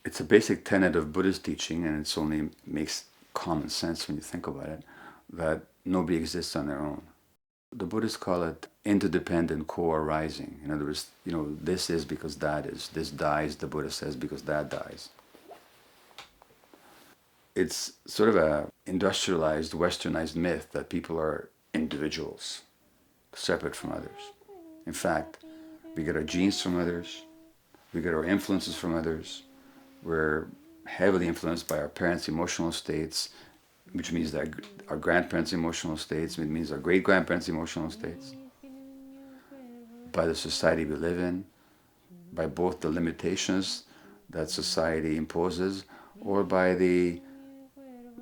it's a basic tenet of Buddhist teaching, and it only makes common sense when you think about it, that nobody exists on their own. The Buddhists call it interdependent co-arising. In other words, this is because that is. This dies, the Buddha says, because that dies. It's sort of a industrialized, westernized myth that people are individuals, separate from others. In fact, we get our genes from others, we get our influences from others, we're heavily influenced by our parents' emotional states, which means that our grandparents' emotional states, it means our great-grandparents' emotional states, by the society we live in, by both the limitations that society imposes or by the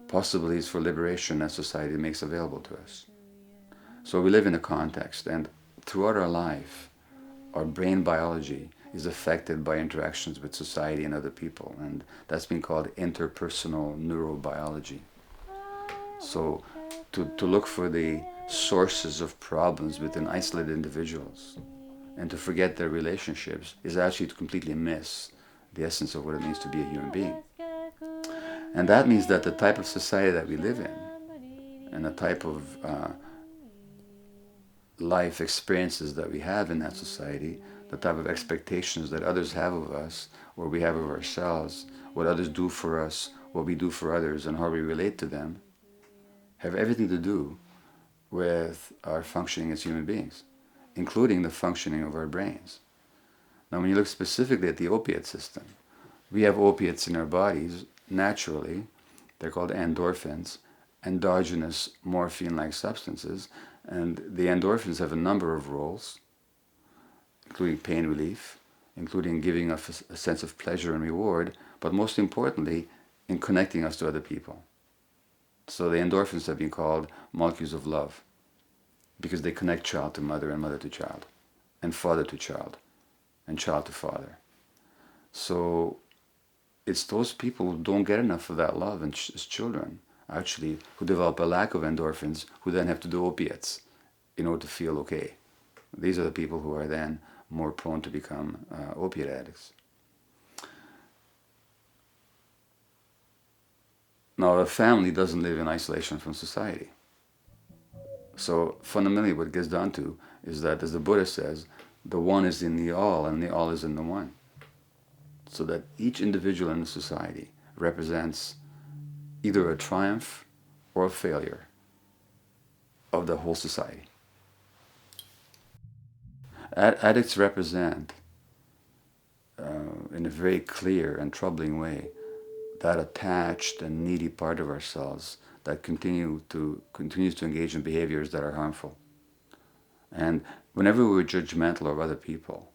possibilities for liberation that society makes available to us. So we live in a context, and throughout our life, our brain biology is affected by interactions with society and other people, and that's been called interpersonal neurobiology. So to look for the sources of problems within isolated individuals and to forget their relationships is actually to completely miss the essence of what it means to be a human being. And that means that the type of society that we live in and the type of life experiences that we have in that society, the type of expectations that others have of us or we have of ourselves, what others do for us, what we do for others, and how we relate to them, have everything to do with our functioning as human beings, including the functioning of our brains. Now, when you look specifically at the opiate system, we have opiates in our bodies naturally. They're called endorphins, endogenous morphine-like substances, and the endorphins have a number of roles, including pain relief, including giving us a sense of pleasure and reward, but most importantly, in connecting us to other people. So the endorphins have been called molecules of love because they connect child to mother and mother to child and father to child and child to father. So it's those people who don't get enough of that love as children, actually, who develop a lack of endorphins, who then have to do opiates in order to feel okay. These are the people who are then more prone to become opiate addicts. Now, a family doesn't live in isolation from society. So fundamentally what it gets down to is that, as the Buddha says, the one is in the all and the all is in the one. So that each individual in the society represents either a triumph or a failure of the whole society. Addicts represent, in a very clear and troubling way, that attached and needy part of ourselves that continues to engage in behaviors that are harmful. And whenever we're judgmental of other people,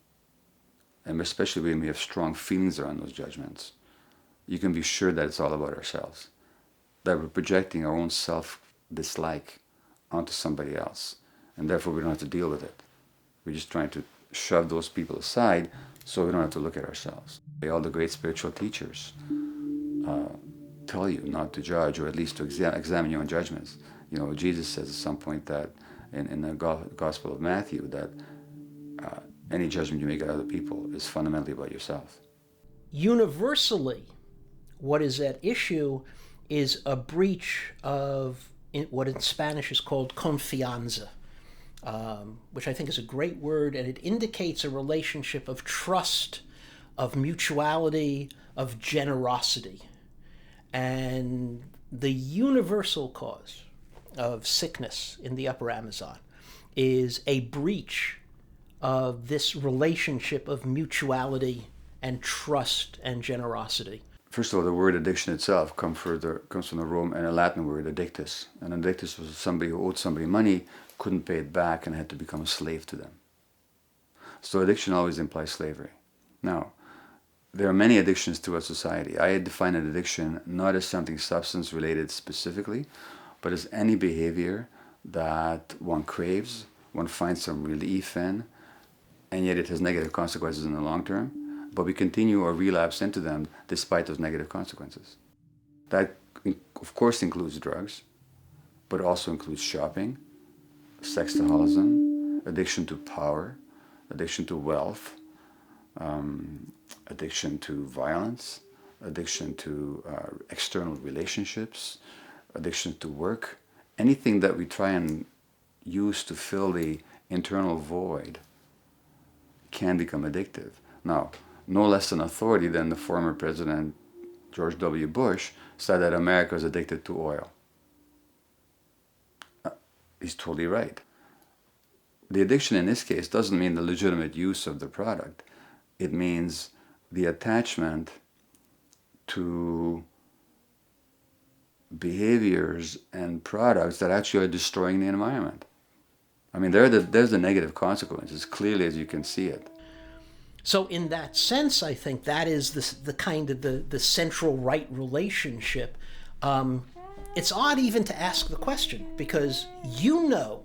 and especially when we have strong feelings around those judgments, you can be sure that it's all about ourselves, that we're projecting our own self-dislike onto somebody else, and therefore we don't have to deal with it. We're just trying to shove those people aside so we don't have to look at ourselves. All the great spiritual teachers tell you not to judge, or at least to examine your own judgments. Jesus says at some point that in the Gospel of Matthew that any judgment you make of other people is fundamentally about yourself. Universally, what is at issue is a breach of what in Spanish is called confianza, which I think is a great word, and it indicates a relationship of trust, of mutuality, of generosity. And the universal cause of sickness in the Upper Amazon is a breach of this relationship of mutuality and trust and generosity. First of all, the word addiction itself comes from the Roman and a Latin word, addictus. And addictus was somebody who owed somebody money, couldn't pay it back, and had to become a slave to them. So addiction always implies slavery. Now, there are many addictions to our society. I define an addiction not as something substance-related specifically, but as any behavior that one craves, one finds some relief in, and yet it has negative consequences in the long term, but we continue or relapse into them despite those negative consequences. That, of course, includes drugs, but also includes shopping, sexaholism, addiction to power, addiction to wealth, addiction to violence, addiction to external relationships, addiction to work, anything that we try and use to fill the internal void can become addictive. Now, no less an authority than the former President George W. Bush said that America is addicted to oil. He's totally right. The addiction in this case doesn't mean the legitimate use of the product. It means the attachment to behaviors and products that actually are destroying the environment. I mean, there's the negative consequences, clearly as you can see it. So in that sense, I think that is the kind of the central right relationship. It's odd even to ask the question, because you know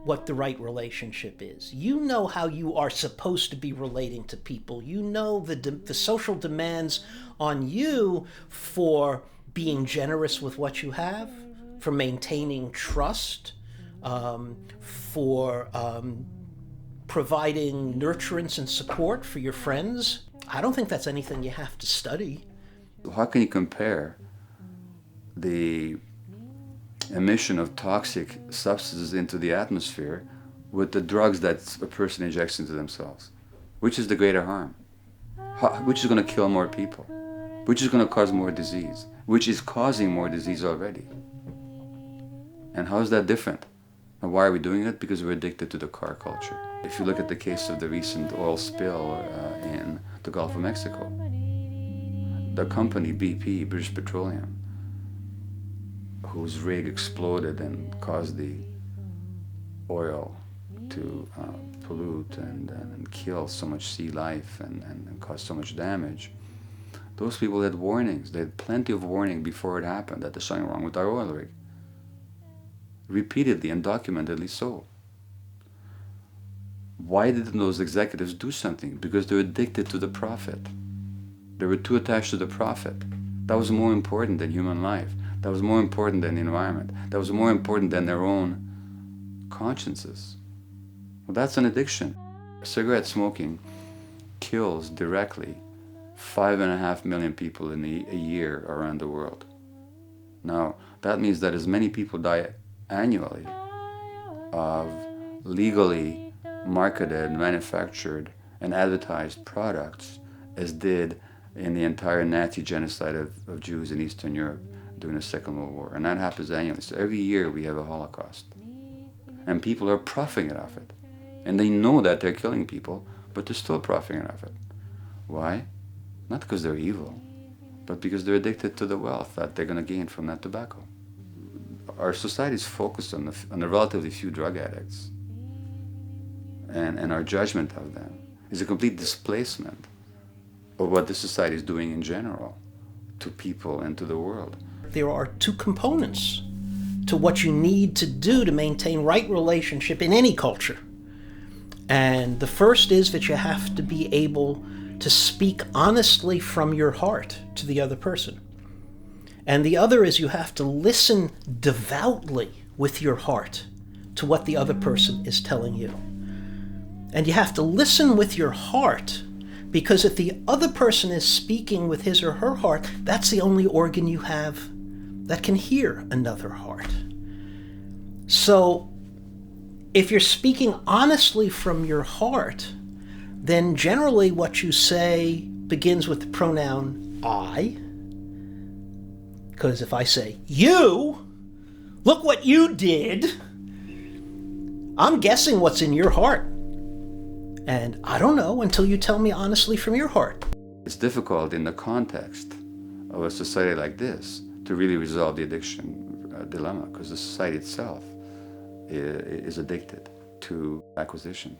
what the right relationship is. You know how you are supposed to be relating to people. You know the social demands on you for being generous with what you have, for maintaining trust, for providing nurturance and support for your friends. I don't think that's anything you have to study. How can you compare the emission of toxic substances into the atmosphere with the drugs that a person injects into themselves? Which is the greater harm? Which is going to kill more people? Which is going to cause more disease? Which is causing more disease already? And how is that different? And why are we doing it? Because we're addicted to the car culture. If you look at the case of the recent oil spill in the Gulf of Mexico, the company BP, British Petroleum, whose rig exploded and caused the oil to pollute and kill so much sea life and cause so much damage, those people had warnings. They had plenty of warning before it happened that there's something wrong with our oil rig. Repeatedly and documentedly so. Why didn't those executives do something? Because they're addicted to the profit. They were too attached to the profit. That was more important than human life. That was more important than the environment. That was more important than their own consciences. Well, that's an addiction. Cigarette smoking kills directly 5.5 million people in a year around the world. Now, that means that as many people die annually of legally marketed, manufactured, and advertised products as did in the entire Nazi genocide of Jews in Eastern Europe during the Second World War. And that happens annually. So every year we have a Holocaust. And people are profiting off it. And they know that they're killing people, but they're still profiting off it. Why? Not because they're evil, but because they're addicted to the wealth that they're going to gain from that tobacco. Our society is focused on the relatively few drug addicts. And our judgment of them is a complete displacement of what the society is doing in general to people and to the world. There are two components to what you need to do to maintain right relationship in any culture. And the first is that you have to be able to speak honestly from your heart to the other person. And the other is you have to listen devoutly with your heart to what the other person is telling you. And you have to listen with your heart, because if the other person is speaking with his or her heart, that's the only organ you have that can hear another heart. So if you're speaking honestly from your heart, then generally what you say begins with the pronoun I. Because if I say, you, look what you did, I'm guessing what's in your heart. And I don't know until you tell me honestly from your heart. It's difficult in the context of a society like this to really resolve the addiction dilemma, because the society itself is addicted to acquisition.